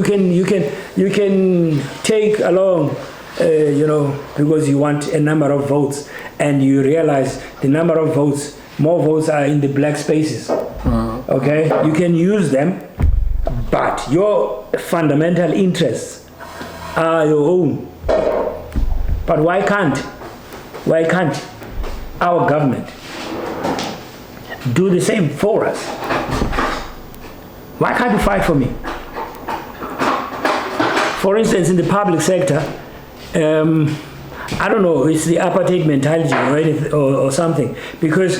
you can take along, because you want a number of votes, and you realize the number of votes, more votes are in the black spaces. Okay, you can use them, but your fundamental interests are your own. But why can't our government do the same for us? Why can't you fight for me? For instance, in the public sector, I don't know, it's the apartheid mentality, right, or something. Because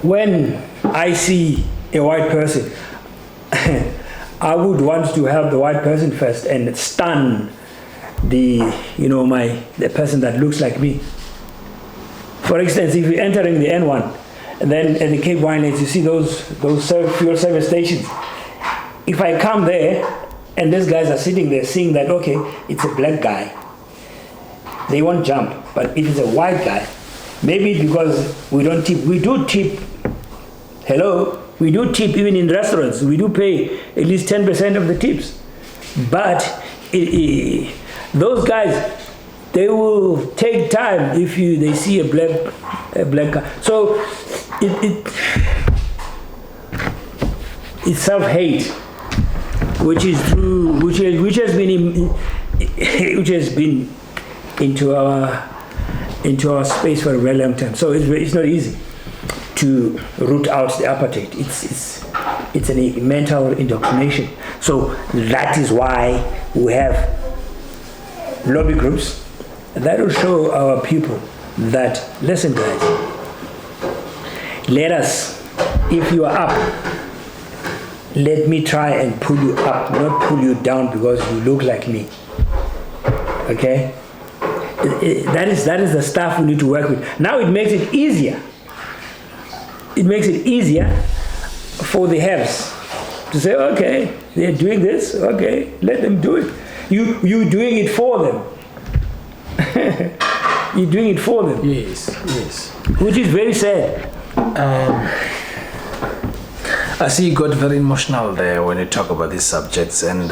when I see a white person, I would want to help the white person first and stun the person that looks like me. For instance, if you're entering the N1, and then at the Cape Winelands, you see those fuel service stations. If I come there, and these guys are sitting there seeing that, okay, it's a black guy, they won't jump. But if it's a white guy, maybe because we don't tip, we do tip. Hello, we do tip even in restaurants. We do pay at least 10% of the tips. But those guys, they will take time if they see a black guy. So it's self-hate, which has been into our space for a very long time. So it's not easy to root out the apartheid. It's a mental indoctrination. So that is why we have lobby groups that will show our people that, listen guys, let us, if you are up, let me try and pull you up, not pull you down because you look like me. Okay? That is the stuff we need to work with. Now it makes it easier. It makes it easier for the haves to say, okay, they're doing this, okay, let them do it. You're doing it for them. You're doing it for them. Yes. Which is very sad. I see you got very emotional there when you talk about these subjects, and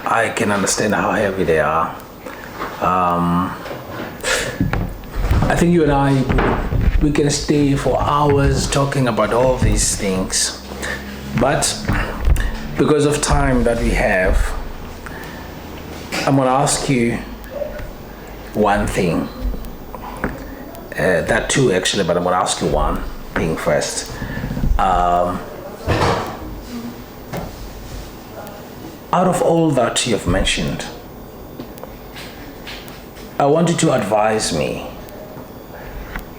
I can understand how heavy they are. I think you and I, we can stay for hours talking about all these things, but because of time that we have, I'm going to ask you one thing. That too, actually, but I'm going to ask you one thing first. Out of all that you have mentioned, I want you to advise me.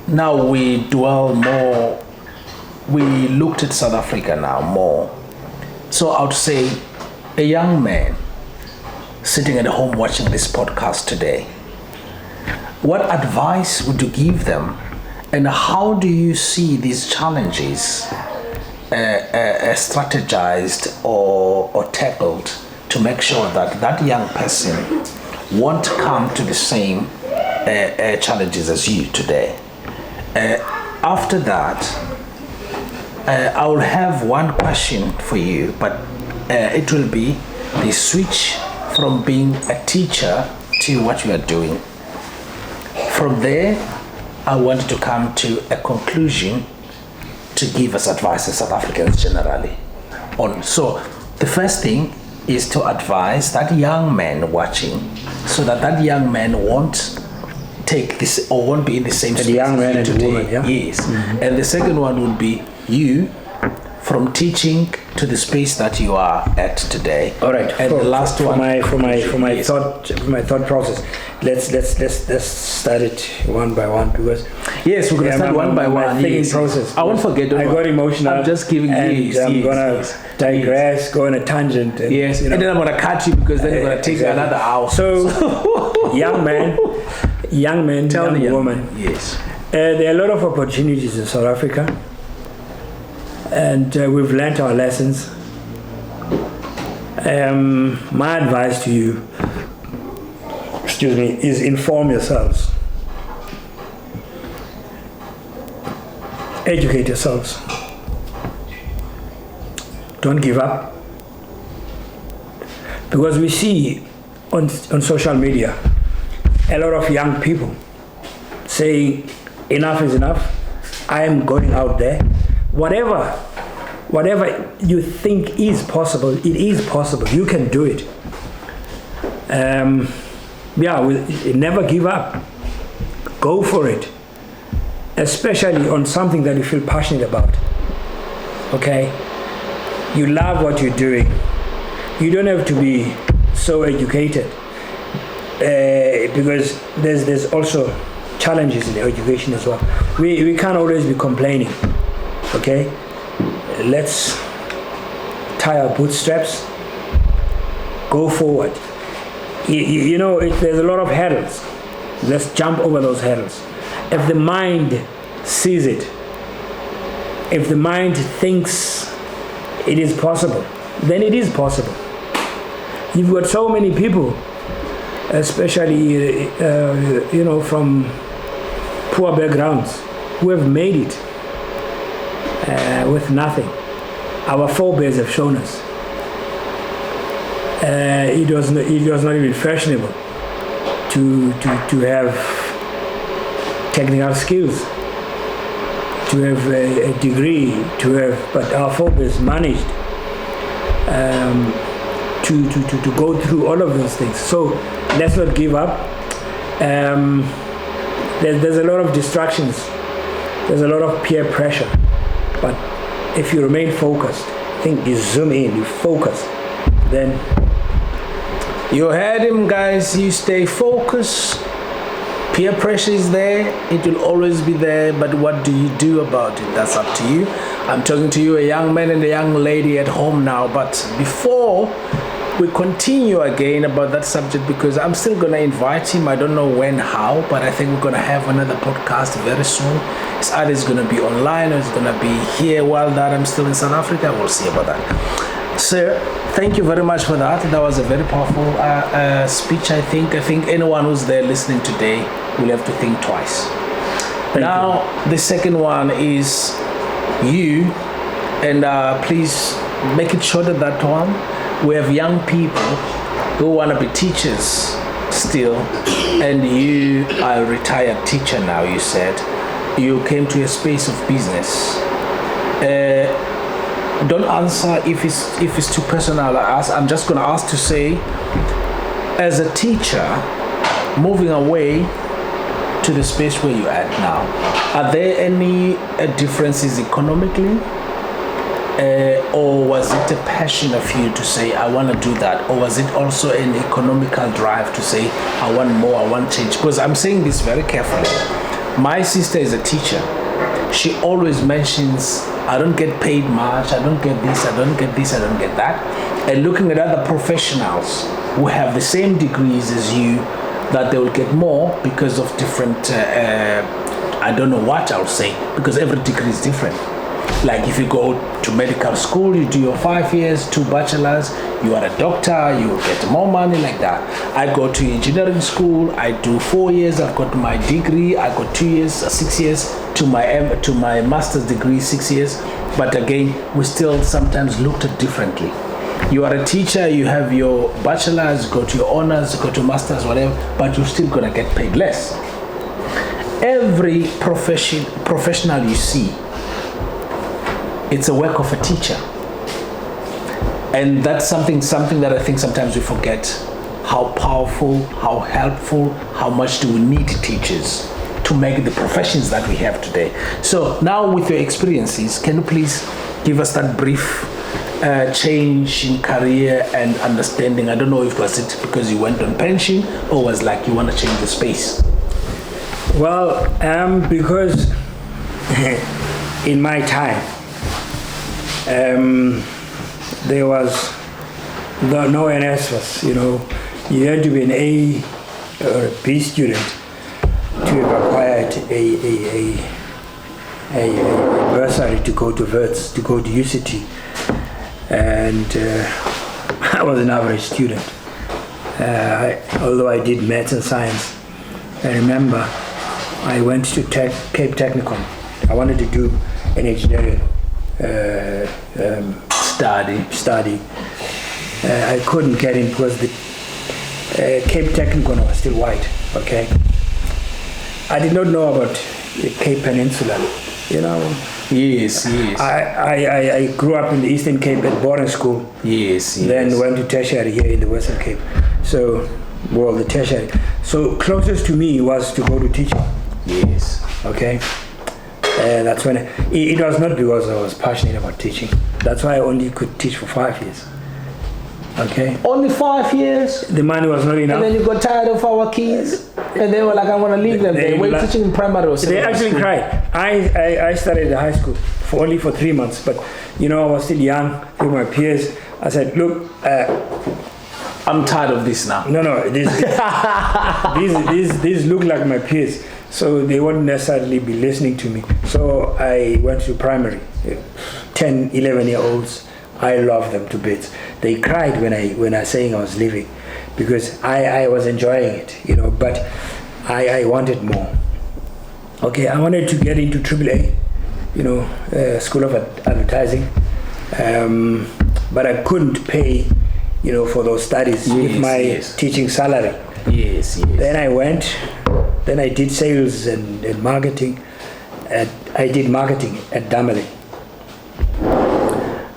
Now we dwell more, we looked at South Africa now more. So I would say a young man sitting at home watching this podcast today, what advice would you give them, and how do you see these challenges strategized or tackled to make sure that that young person won't come to the same challenges as you today? After that, I will have one question for you, but it will be the switch from being a teacher to what you are doing. From there, I want to come to a conclusion to give us advice as South Africans generally. So the first thing is to advise that young man watching, so that that young man won't take this or won't be in the same situation. The young man and the woman, yeah? Yes. Mm-hmm. And the second one would be you, from teaching to the space that you are at today. All right. And the last one for my thought process. Let's start it one by one, because yes, we're gonna start one by one. Thinking process. I won't forget. I got emotional. I'm just giving you. I'm gonna digress, go on a tangent. And, yes, and then I'm gonna cut you because then you're gonna take another hour. So, young man, young woman. Yes. There are a lot of opportunities in South Africa, and we've learned our lessons. My advice to you, is inform yourselves. Educate yourselves. Don't give up. Because we see on social media a lot of young people saying enough is enough, I am going out there. Whatever you think is possible, it is possible. You can do it. Never give up. Go for it. Especially on something that you feel passionate about. Okay? You love what you're doing. You don't have to be so educated. Because there's also challenges in education as well. We can't always be complaining. Okay? Let's tie our bootstraps. Go forward. There's a lot of hurdles. Let's jump over those hurdles. If the mind sees it, if the mind thinks it is possible, then it is possible. You've got so many people, especially from poor backgrounds, who have made it with nothing. Our forebears have shown us. It was not even fashionable to have technical skills, to have a degree, but our forebears managed to go through all of those things. So let's not give up. There's a lot of distractions. There's a lot of peer pressure. But if you remain focused, I think you zoom in, you focus, then... You heard him, guys. You stay focused. Peer pressure is there. It will always be there. But what do you do about it? That's up to you. I'm talking to you, a young man and a young lady at home now. But before we continue again about that subject, because I'm still going to invite him. I don't know when, how, but I think we're going to have another podcast very soon. It's either it's going to be online or it's going to be here while that I'm still in South Africa. We'll see about that. Sir, thank you very much for that. That was a very powerful speech, I think. I think anyone who's there listening today will have to think twice. Now, the second one is you. And please make it shorter, that one. We have young people who want to be teachers still. And you are a retired teacher now, you said. You came to a space of business. Don't answer if it's too personal. I'm just going to ask to say, as a teacher, moving away to the space where you're at now, are there any differences economically? Or was it a passion of you to say, I want to do that? Or was it also an economical drive to say, I want more, I want change? Because I'm saying this very carefully. My sister is a teacher. She always mentions, I don't get paid much, I don't get this, I don't get this, I don't get that. And looking at other professionals who have the same degrees as you, that they will get more because of different, I don't know what I'll say, because every degree is different. Like if you go to medical school, you do your 5 years, 2 bachelors, you are a doctor, you get more money like that. I go to engineering school, I do 4 years, I've got my degree, I got 2 years, 6 years to my master's degree, 6 years. But again, we still sometimes looked at differently. You are a teacher, you have your bachelor's, go to your honors, go to master's, whatever, but you're still gonna get paid less. Every professional you see, it's a work of a teacher. And that's something that I think sometimes we forget. How powerful, how helpful, how much do we need teachers to make the professions that we have today. So now with your experiences, can you please give us that brief change in career and understanding? I don't know if was it because you went on pension or was like you want to change the space? Well, because in my time, there was no NSFAS, you had to be an A or a B student to have acquired a bursary to go to Wits, to go to UCT. And I was an average student. Although I did maths and science, I remember I went to Cape Technicum. I wanted to do an engineering study. I couldn't get in because the Cape Technicon was still white. Okay, I did not know about the Cape Peninsula. You know. Yes. I grew up in the Eastern Cape at boarding school. Yes. Then went to tertiary here in the Western Cape. So, well, the tertiary. So closest to me was to go to teaching. Yes. Okay. That's when it was not because I was passionate about teaching. That's why I only could teach for 5 years. Okay. Only 5 years. The money was not enough. And then you got tired of our kids, and they were like, "I want to leave them." They were teaching in primary or They actually school. cried. I started high school only for 3 months, but I was still young with my peers. I said, "Look, I'm tired of this now." no, these look like my peers, so they won't necessarily be listening to me." So I went to primary, 10, 11-year-olds. I love them to bits. They cried when I saying I was leaving, because I was enjoying it, but I wanted more. Okay, I wanted to get into AAA, School of Advertising, but I couldn't pay, for those studies with my teaching salary. Yes. Then I did sales and marketing. I did marketing at Damali.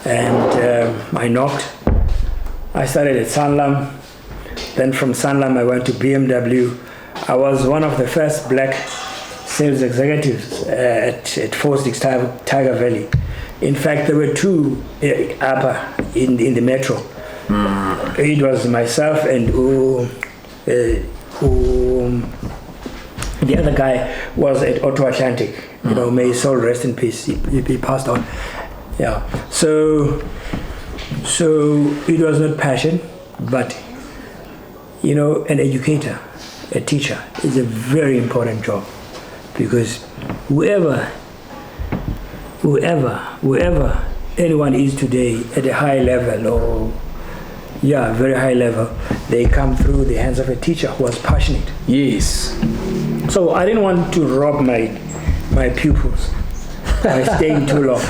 And I knocked. I started at Sanlam. Then from Sanlam I went to BMW. I was one of the first black sales executives at Fosdix Tiger Valley. In fact, there were two in the metro. It was myself and the other guy was at Auto Atlantic. May his soul rest in peace. He passed on. Yeah. So it was not passion, but an educator, a teacher is a very important job, because whoever anyone is today at a high level or very high level, they come through the hands of a teacher who was passionate. Yes. So I didn't want to rob my pupils by staying too long.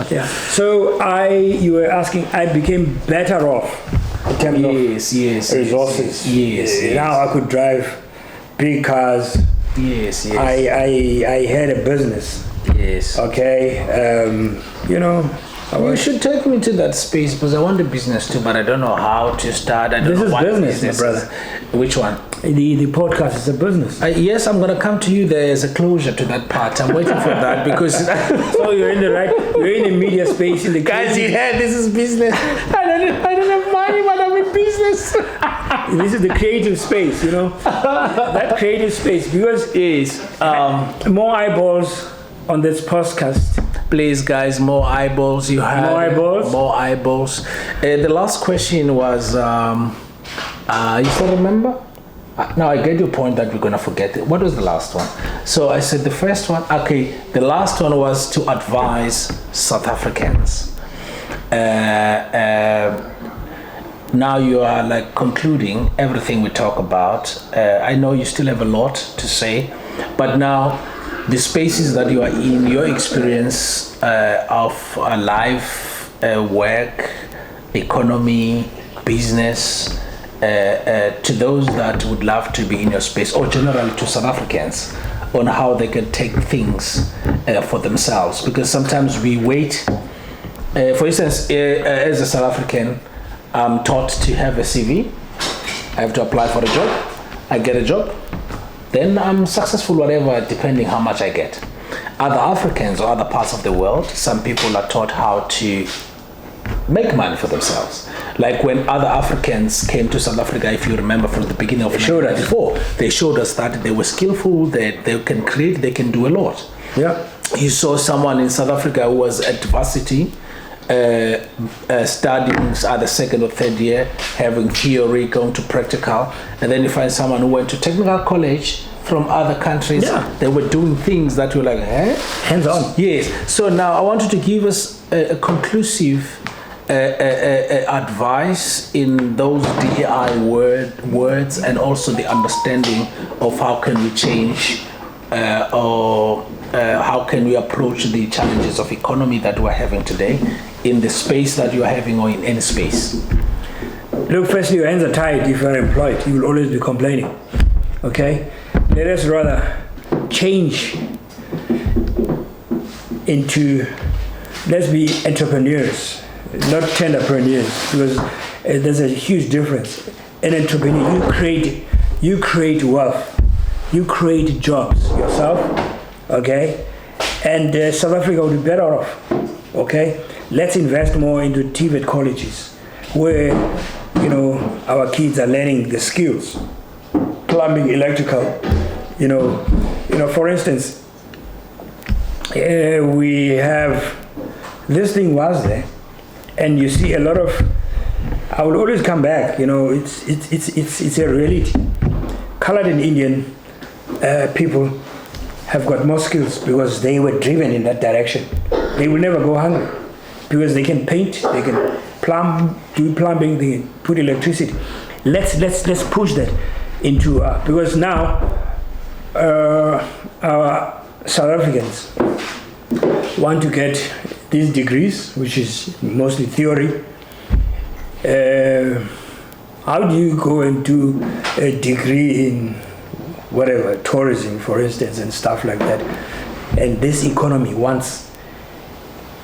Yeah. So you were asking, I became better off in terms of resources. Yes. Now I could drive big cars. Yes. I had a business. Yes. Okay. You should take me to that space, because I want a business too, but I don't know how to start. This is business, my brother. Which one? The podcast is a business. Yes, I'm going to come to you there as a closure to that part. I'm waiting for that, because... So you're in the media space. In the guys, this is business. I don't have money, but I'm in business. This is the creative space, that creative space, because more eyeballs on this podcast. Please, guys, more eyeballs. You have more eyeballs. The last question was, you still remember? Now I get your point that we're gonna forget it. What was the last one? So I said the first one. Okay, the last one was to advise South Africans. Now you are like concluding everything we talk about. I know you still have a lot to say, but now the spaces that you are in, your experience of life, work, economy, business, to those that would love to be in your space, or generally to South Africans, on how they can take things for themselves. Because sometimes we wait. For instance, as a South African, I'm taught to have a CV. I have to apply for a job. I get a job. Then I'm successful, whatever, depending how much I get. Other Africans or other parts of the world, some people are taught how to make money for themselves. Like when other Africans came to South Africa, if you remember from the beginning of 1994, they showed us that they were skillful, that they can create, they can do a lot. Yeah. You saw someone in South Africa who was at varsity, studying either second or third year, having theory, going to practical, and then you find someone who went to technical college from other countries. They were doing things that were like, hands on. Yes. So now I wanted to give us a conclusive advice in those DEI words, and also the understanding of how can we change or how can we approach the challenges of economy that we're having today in the space that you're having or in any space? Look, firstly, your hands are tied if you're employed. You will always be complaining. Okay? Let us rather change into, let's be entrepreneurs, not tenderpreneurs, because there's a huge difference. An entrepreneur, you create wealth, you create jobs yourself, okay? And South Africa will be better off, okay? Let's invest more into TVET colleges, where, you know, our kids are learning the skills, plumbing, electrical, you know, for instance, we have, this thing was there, and you see a lot of, I will always come back, you know, it's a reality. Colored and Indian people have got more skills because they were driven in that direction. They will never go hungry because they can paint, they can plumb, do plumbing, they can put electricity. Let's push that into, because now our South Africans want to get these degrees, which is mostly theory. How do you go and do a degree in whatever, tourism, for instance, and stuff like that? And this economy wants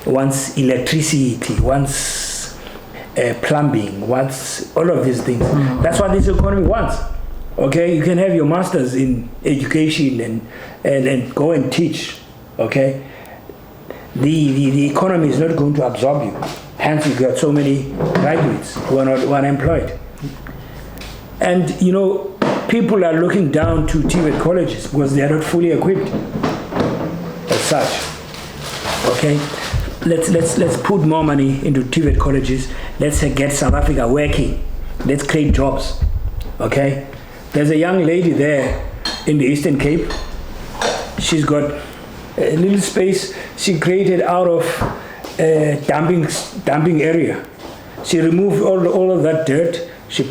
electricity, wants plumbing, wants all of these things. That's what this economy wants. Okay, you can have your masters in education and go and teach. Okay, the economy is not going to absorb you. Hence, you've got so many graduates who are not unemployed. And you know, people are looking down to TVET colleges because they are not fully equipped as such. Okay, let's put more money into TVET colleges. Let's get South Africa working. Let's create jobs. Okay, there's a young lady there in the Eastern Cape. She's got a little space she created out of dumping area. She removed all of that dirt. She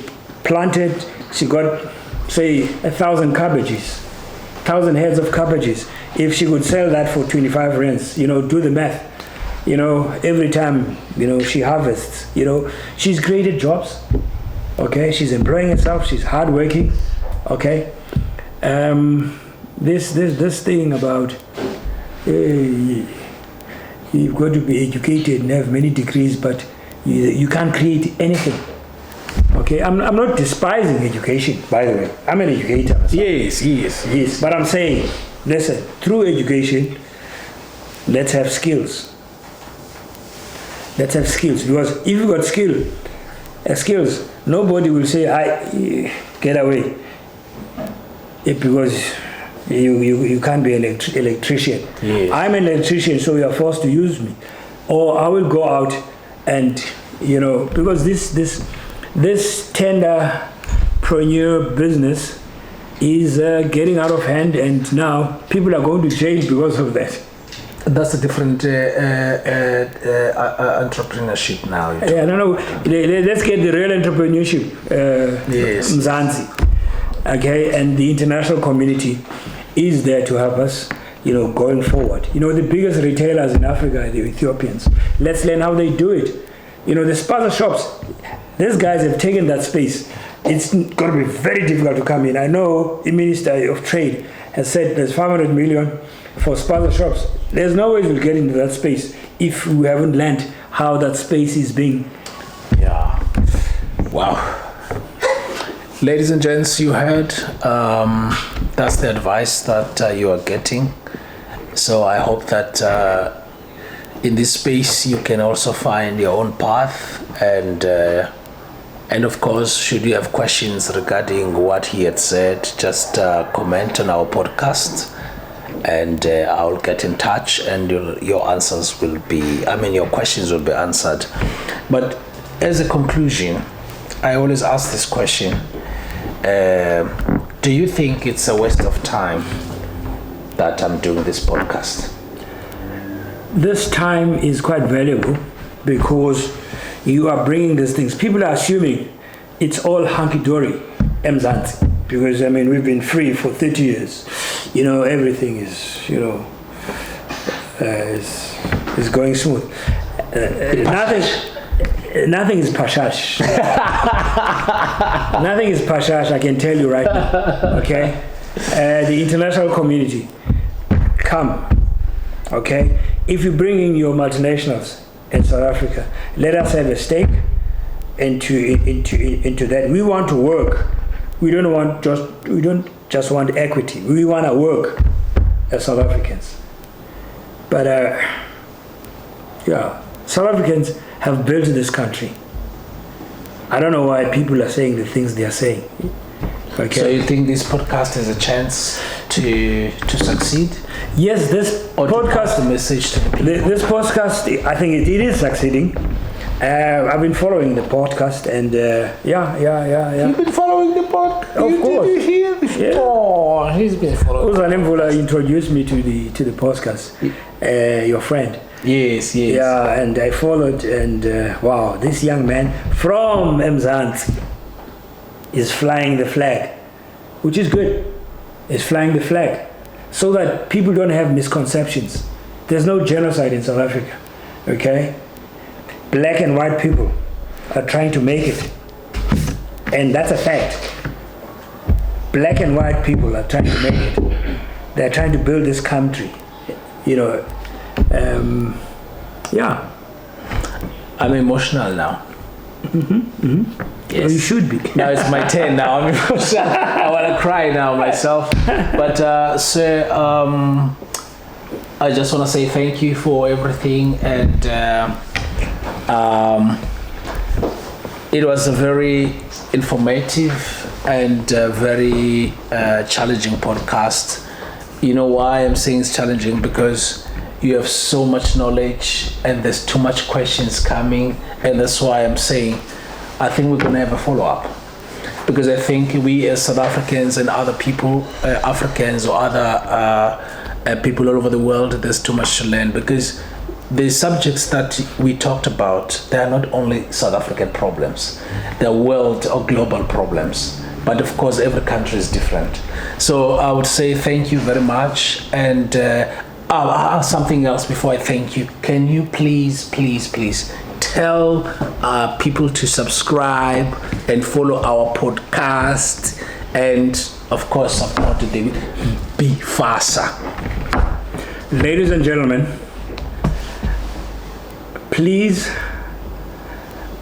planted. She got, say, 1,000 cabbages, 1,000 heads of cabbages. If she could sell that for 25 rands, you know, do the math. You know, every time, you know, she harvests, you know, she's created jobs. Okay, she's employing herself. She's hardworking. Okay, this thing about you've got to be educated and have many degrees, but you can't create anything. Okay, I'm not despising education, by the way. I'm an educator. Yes. But I'm saying, listen, through education, let's have skills. Let's have skills, because if you got skills, nobody will say, get away. Because you can't be an electrician. Yes. I'm an electrician, so you are forced to use me. Or I will go out and, you know, because this tenderpreneur business is getting out of hand, and now people are going to jail because of that. That's a different entrepreneurship now. Yeah, no. Let's get the real entrepreneurship, Yes. Mzansi. Okay, and the international community is there to help us, you know, going forward. You know, the biggest retailers in Africa are the Ethiopians. Let's learn how they do it. You know, the spaza shops, these guys have taken that space. It's going to be very difficult to come in. I know the Minister of Trade has said there's 500 million for spaza shops. There's no way we'll get into that space if we haven't learned how that space is being. Yeah. Wow. Ladies and gents, you heard. That's the advice that you are getting. So I hope that in this space you can also find your own path, and of course, should you have questions regarding what he had said, just comment on our podcast, and I'll get in touch, and your answers will be, your questions will be answered. But as a conclusion, I always ask this question: do you think it's a waste of time that I'm doing this podcast? This time is quite valuable because you are bringing these things. People are assuming it's all hunky-dory, Mzansi, because we've been free for 30 years. You know, everything is, is going smooth. Nothing is pashash. Nothing is pashash, I can tell you right now. Okay? The international community, come. Okay? If you bring in your multinationals in South Africa, let us have a stake into that. We want to work. We don't just want equity. We want to work as South Africans. But South Africans have built this country. I don't know why people are saying the things they are saying. Okay. So you think this podcast has a chance to succeed? Yes, this podcast. The message to the people. This podcast, I think it is succeeding. I've been following the podcast, and yeah. You've been following the podcast. Of course. Did you hear this? Yeah. Oh, he's been following. Mr Mphuthumi introduced me to the podcast. Your friend. Yes. Yeah, and I followed, and wow, this young man from Mzansi is flying the flag, which is good. Is flying the flag, so that people don't have misconceptions. There's no genocide in South Africa, okay? Black and white people are trying to make it, and that's a fact. Black and white people are trying to make it. They're trying to build this country, you know. Yeah. I'm emotional now. Yes. You should be. Now it's my turn now. I'm emotional. I want to cry now myself. But sir, I just want to say thank you for everything, and it was a very informative and very challenging podcast. You know why I'm saying it's challenging? Because you have so much knowledge and there's too much questions coming, and that's why I'm saying I think we're going to have a follow-up, because I think we as South Africans and other people, Africans or other people all over the world, there's too much to learn, because the subjects that we talked about, they are not only South African problems, they're world or global problems. But of course, every country is different. So I would say thank you very much. And something else before I thank you. Can you please tell people to subscribe and follow our podcast, and of course support the BFASA. Ladies and gentlemen, please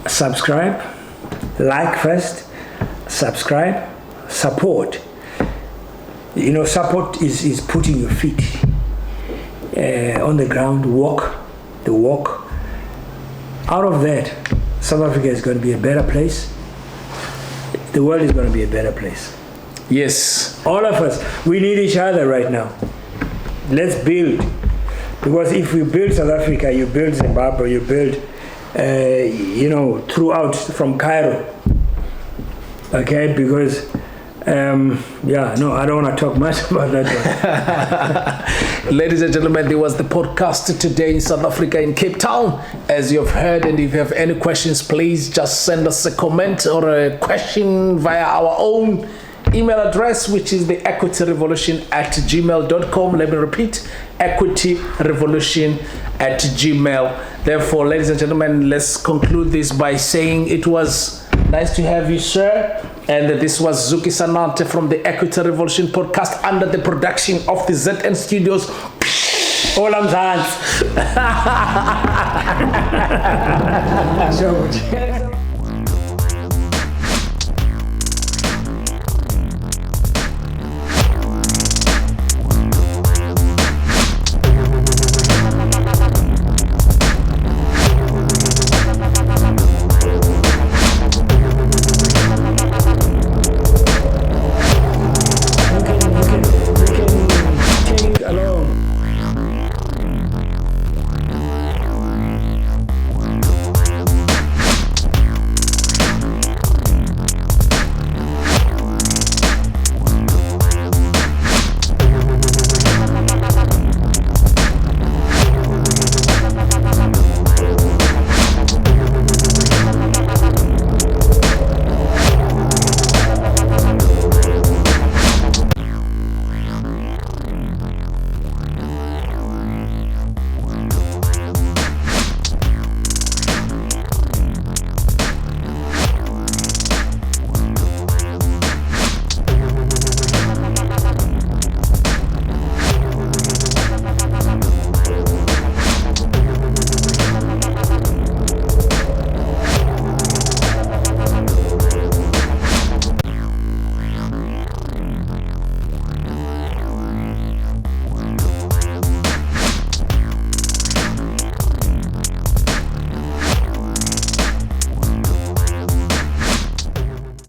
subscribe, like first, subscribe, support. You know, support is putting your feet on the ground, walk the walk. Out of that, South Africa is going to be a better place. The world is going to be a better place. Yes. All of us, we need each other right now. Let's build. Because if we build South Africa, you build Zimbabwe, you build, throughout from Cairo. Okay, because, I don't want to talk much about that one. Ladies and gentlemen, there was the podcast today in South Africa, in Cape Town. As you've heard, and if you have any questions, please just send us a comment or a question via our own email address, which is the equityrevolution@gmail.com. Let me repeat, equityrevolution@gmail. Therefore, ladies and gentlemen, let's conclude this by saying it was nice to have you, sir. And this was Zuki Sanante from the Equity Revolution podcast under the production of the ZN Studios. All I'm saying. So